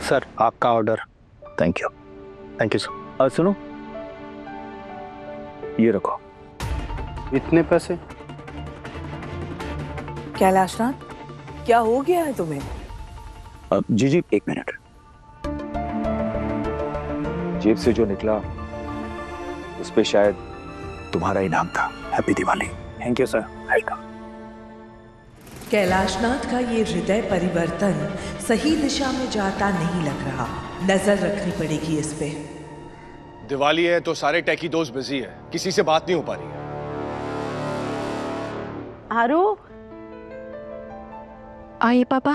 Sir आपका order. Thank you sir. सुनो, ये रखो। इतने पैसे? कैलाशनाथ, क्या हो गया है तुम्हें? जी एक मिनट। जेब से जो निकला उस पे शायद तुम्हारा इनाम था। Happy Diwali. Thank you sir. Welcome. Kailashnath का ये हृदय परिवर्तन सही दिशा में जाता नहीं लग रहा। नजर रखनी पड़ेगी इस पे। दिवाली है तो सारे टेकी दोस्त बिजी है, किसी से बात नहीं हो पा रही है। आरू, आइए पापा।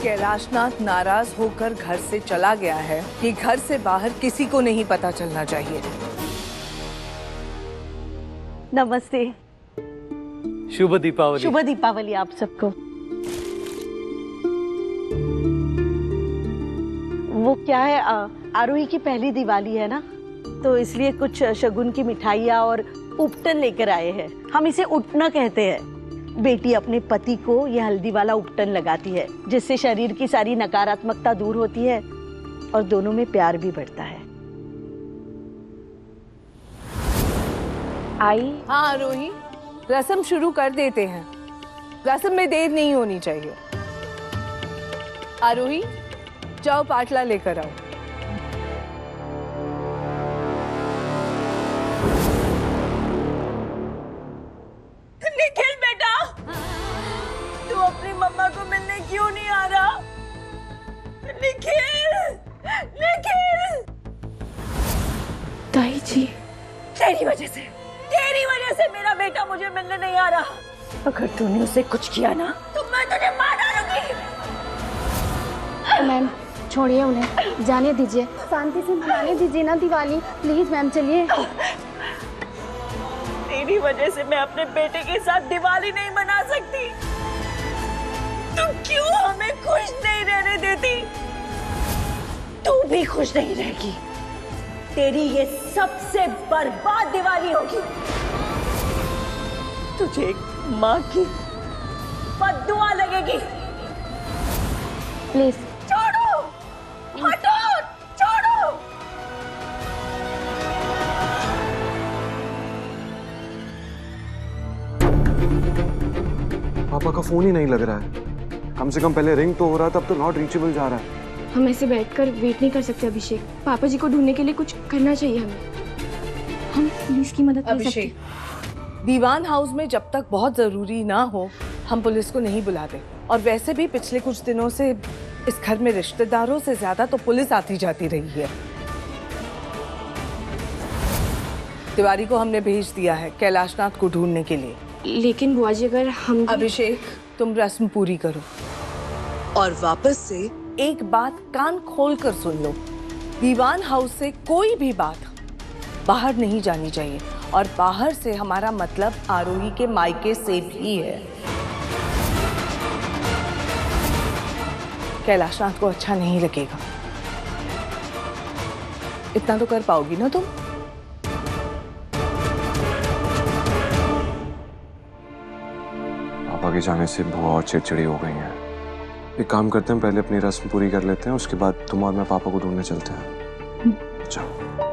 कैलाशनाथ नाराज होकर घर से चला गया है कि घर से बाहर किसी को नहीं पता चलना चाहिए। नमस्ते। शुभ दीपावली। शुभ दीपावली आप सबको। वो क्या है, आरोही की पहली दिवाली है ना, तो इसलिए कुछ शगुन की मिठाइयाँ और उपटन लेकर आए हैं। हम इसे उटना कहते हैं। बेटी अपने पति को यह हल्दी वाला उपटन लगाती है, जिससे शरीर की सारी नकारात्मकता दूर होती है और दोनों में प्यार भी बढ़ता है। आई? हाँ आरोही, रस्म शुरू कर देते हैं। रस्म में देर नहीं होनी चाहिए। आरोही, जाओ पाटला लेकर आओ। निखिल बेटा, तू अपनी मम्मा को मिलने क्यों नहीं आ रहा? निखिल, निखिल। ताई जी, तेरी वजह से मेरा बेटा मुझे मिलने नहीं आ रहा। अगर तूने उसे कुछ किया ना तो मैं तुझे मार डालूंगी। मैम छोड़िए उन्हें, जाने दीजिए, शांति से मनाने दीजिए ना दिवाली। प्लीज मैम चलिए। तेरी वजह से मैं अपने बेटे के साथ दिवाली नहीं मना सकती। तू क्यों हमें खुश नहीं रहने देती? तू भी खुश नहीं रहेगी। तेरी ये सबसे बर्बाद दिवाली होगी। तुझे एक माँ की बद्दुआ लगेगी। प्लीज छोड़ो, हटो, छोड़ो। पापा का फोन ही नहीं लग रहा है। कम से कम पहले रिंग तो हो रहा था, अब तो नॉट रीचेबल जा रहा है। हम ऐसे बैठकर वेट नहीं कर सकते अभिषेक। पापा जी को ढूंढने के लिए कुछ करना चाहिए हमें। हम पुलिस की मदद ले सकते। अभिषेक, दीवान हाउस में जब तक बहुत जरूरी ना हो हम पुलिस को नहीं बुलाते। और वैसे भी पिछले कुछ दिनों से इस घर में रिश्तेदारों से ज्यादा तो पुलिस आती जाती रही है। तिवारी को हमने भेज दिया है कैलाशनाथ को ढूंढने के लिए। लेकिन बुआ जी अगर हम अभिषेक, तुम रस्म पूरी करो और वापस से एक बात कान खोल कर सुन लो। दीवान हाउस से कोई भी बात बाहर नहीं जानी चाहिए। और बाहर से हमारा मतलब आरोही के मायके से भी है। कैलाशनाथ को अच्छा नहीं लगेगा। इतना तो कर पाओगी ना तुम? पापा के जाने से बुआ और चिड़चिड़ी हो गई हैं। एक काम करते हैं, पहले अपनी रस्म पूरी कर लेते हैं, उसके बाद तुम और मैं पापा को ढूंढने चलते हैं। जाओ।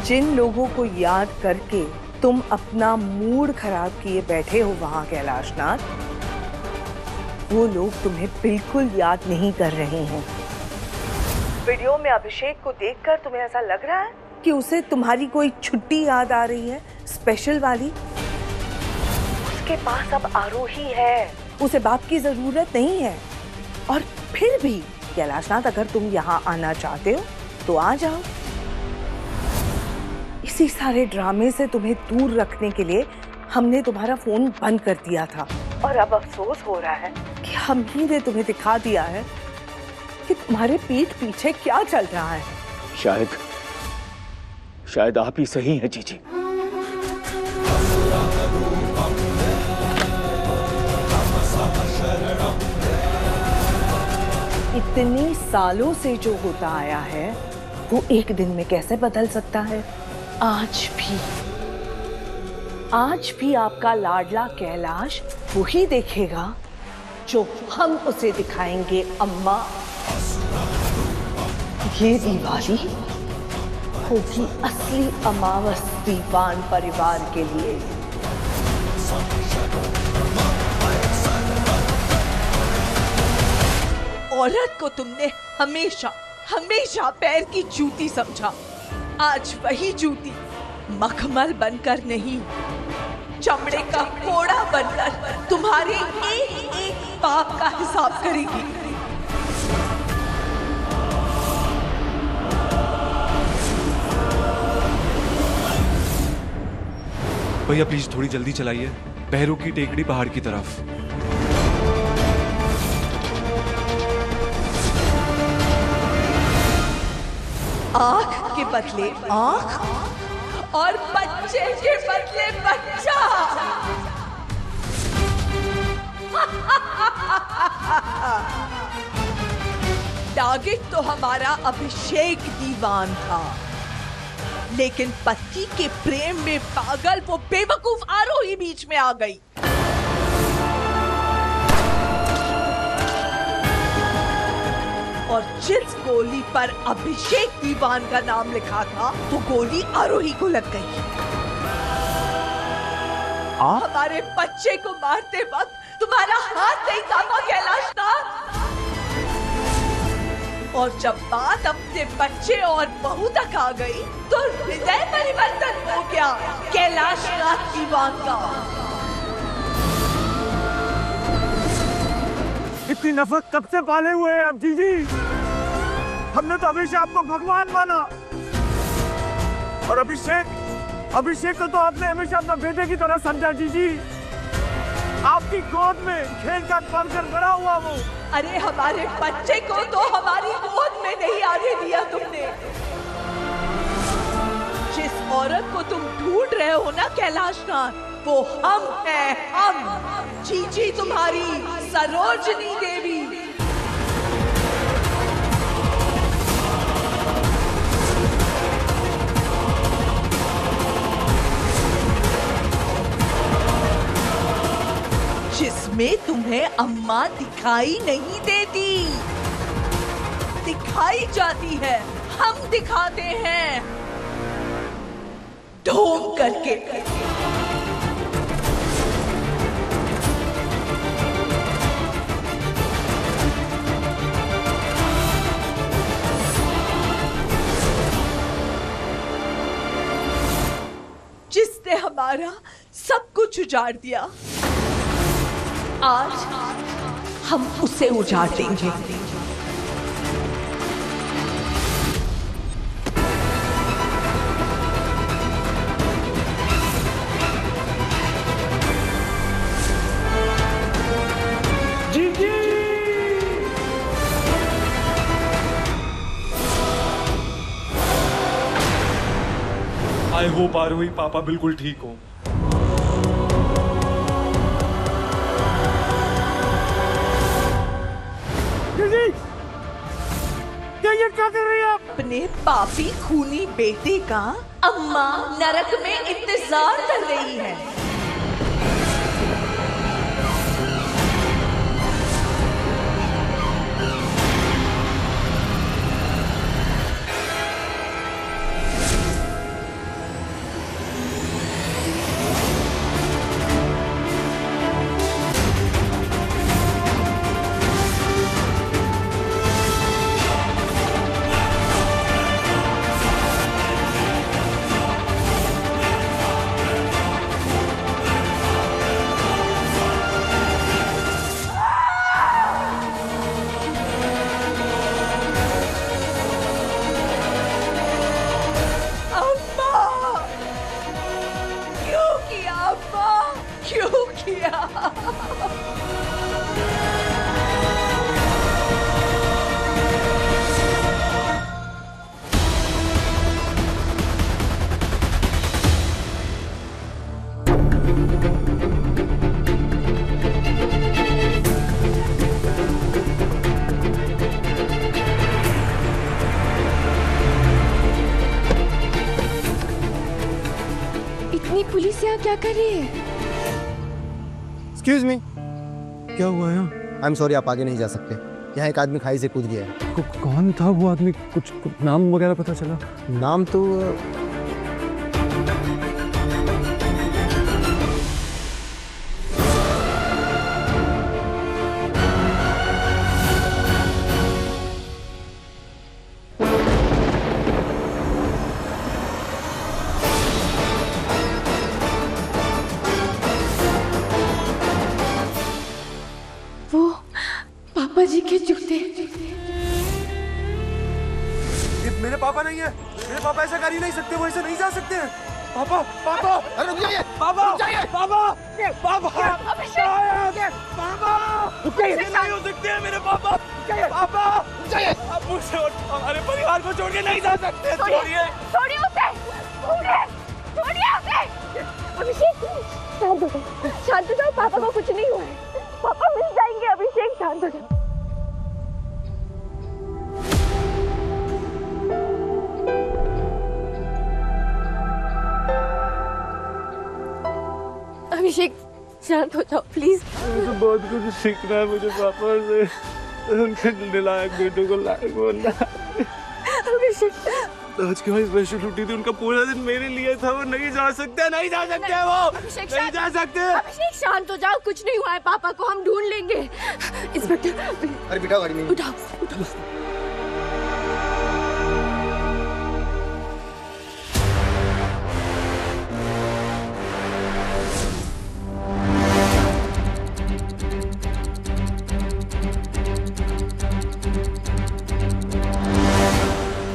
जिन लोगों को याद करके तुम अपना मूड खराब किए बैठे हो वहां कैलाशनाथ, वो लोग तुम्हें बिल्कुल याद नहीं कर रहे हैं। वीडियो में अभिषेक को देखकर तुम्हें ऐसा लग रहा है कि उसे तुम्हारी कोई छुट्टी याद आ रही है, स्पेशल वाली। उसके पास अब आरोही है, उसे बाप की जरूरत नहीं है। और फिर भी कैलाशनाथ, अगर तुम यहाँ आना चाहते हो तो आ जाओ। इसी सारे ड्रामे से तुम्हें दूर रखने के लिए हमने तुम्हारा फोन बंद कर दिया था, और अब अफसोस हो रहा है कि हम ही ने तुम्हें दिखा दिया है कि तुम्हारे पीठ पीछे क्या चल रहा है। शायद आप ही सही हैं जीजी। इतने सालों से जो होता आया है वो एक दिन में कैसे बदल सकता है? आज भी आपका लाडला कैलाश वही देखेगा जो हम उसे दिखाएंगे अम्मा। ये दिवाली होगी असली अमावस दीवान परिवार के लिए। औरत को तुमने हमेशा हमेशा पैर की जूती समझा। आज वही जूती मखमल बनकर नहीं, चमड़े का कोड़ा बनकर तुम्हारे एक एक पाप का हिसाब करेगी। भैया प्लीज थोड़ी जल्दी चलाइए, पैरों की टेकड़ी पहाड़ की तरफ। आंख के बदले आंख और बच्चे के बदले बच्चा। टारगेट तो हमारा अभिषेक दीवान था, लेकिन पति के प्रेम में पागल वो बेवकूफ आरोही बीच में आ गई। और जिस गोली पर अभिषेक दीवान का नाम लिखा था वो गोली आरोही को लग गई। हमारे बच्चे को मारते वक्त तुम्हारा हाथ नहीं कांपा कैलाश नाथ। और जब बात अपने बच्चे और बहू तक आ गई तो हृदय परिवर्तन हो गया कैलाश नाथ दीवान का। इतनी नफरत कब से पाले हुए हैं आप जीजी? हमने तो हमेशा आपको भगवान माना, और अभिषेक को तो आपने हमेशा अपना बेटे की तरह समझा जीजी। आपकी गोद में खेल का पलकर बड़ा हुआ वो। अरे हमारे बच्चे को तो हमारी गोद में नहीं आने दिया तुमने। जिस औरत को तुम ढूंढ रहे हो ना कैलाश नाथ, वो हम हैं, हम जीजी तुम्हारी सरोजनी देवी। जिसमें तुम्हें अम्मा दिखाई नहीं देती, दिखाई जाती है, हम दिखाते हैं ढोंग करके। जिसने हमारा सब कुछ उजाड़ दिया, आज हम उसे उजाड़ देंगे। जीजी आई होप आरोही पापा बिल्कुल ठीक हो। ये क्या कर रही है आप? अपने पापी खूनी बेटे का अम्मा नरक में इंतजार कर रही है। क्या कर रही है? एक्सक्यूज मी, क्या हुआ यहाँ? आई एम सॉरी, आप आगे नहीं जा सकते। यहाँ एक आदमी खाई से कूद गया है। कौन था वो आदमी? कुछ नाम वगैरह पता चला? नाम तो वो पापा जी के जूते। ये मेरे पापा नहीं है। मेरे पापा ऐसा कर ही नहीं सकते, वो ऐसे नहीं जा सकते हैं। पापा, पापा, अरे रुक जाइए, पापा, जाइए। पापा, पापा, पापा, ऐसे नहीं हो सकते हैं मेरे पापा। पापा, आप मुझसे और हमारे परिवार को छोड़ के नहीं जा सकते। छोड़िए, छोड़िए उसे, छोड़िए उसे। अभिषेक, शांत हो जाओ, पापा को कुछ नहीं हुआ है। पापा मिल जाएंगे। अभिषेक, शांत हो जाओ। अभिषेक, शांत हो जाओ प्लीज। मुझे बहुत कुछ सीखना है, मुझे पापा से। उनके दिलायक बेटों को लायक बनना। अभिषेक, आज की हमारी स्पेशल छुट्टी थी, उनका पूरा दिन मेरे लिए था। वो नहीं जा सकते, नहीं जा सकते, वो अभिषेक, नहीं जा सकते। अभिषेक, शांत हो जाओ, कुछ नहीं हुआ है। पापा को हम ढूंढ लेंगे। इंस्पेक्टर, अरे बिठाओ गाड़ी में। उठाओ, उठाओ।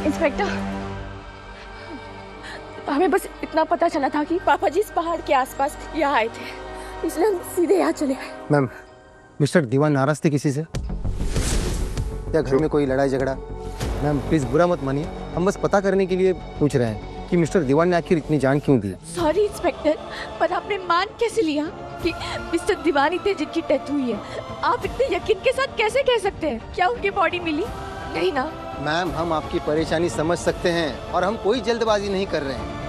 इंस्पेक्टर, हमें बस इतना पता चला था कि पापा जी इस पहाड़ के आसपास यहाँ आए थे, इसलिए हम सीधे यहाँ चले गए। मैम, मिस्टर दीवान नाराज थे किसी से? या घर में कोई लड़ाई झगड़ा? मैम प्लीज बुरा मत मानिए, हम बस पता करने के लिए पूछ रहे हैं कि मिस्टर दीवान ने आखिर इतनी जान क्यों दी। सॉरी इंस्पेक्टर, पर आपने मान कैसे लिया कि मिस्टर दीवानी थे जिनकी डेथ हुई है? आप इतने यकीन के साथ कैसे कह सकते हैं? क्या उनकी बॉडी मिली? नहीं ना? मैम, हम आपकी परेशानी समझ सकते हैं और हम कोई जल्दबाजी नहीं कर रहे हैं।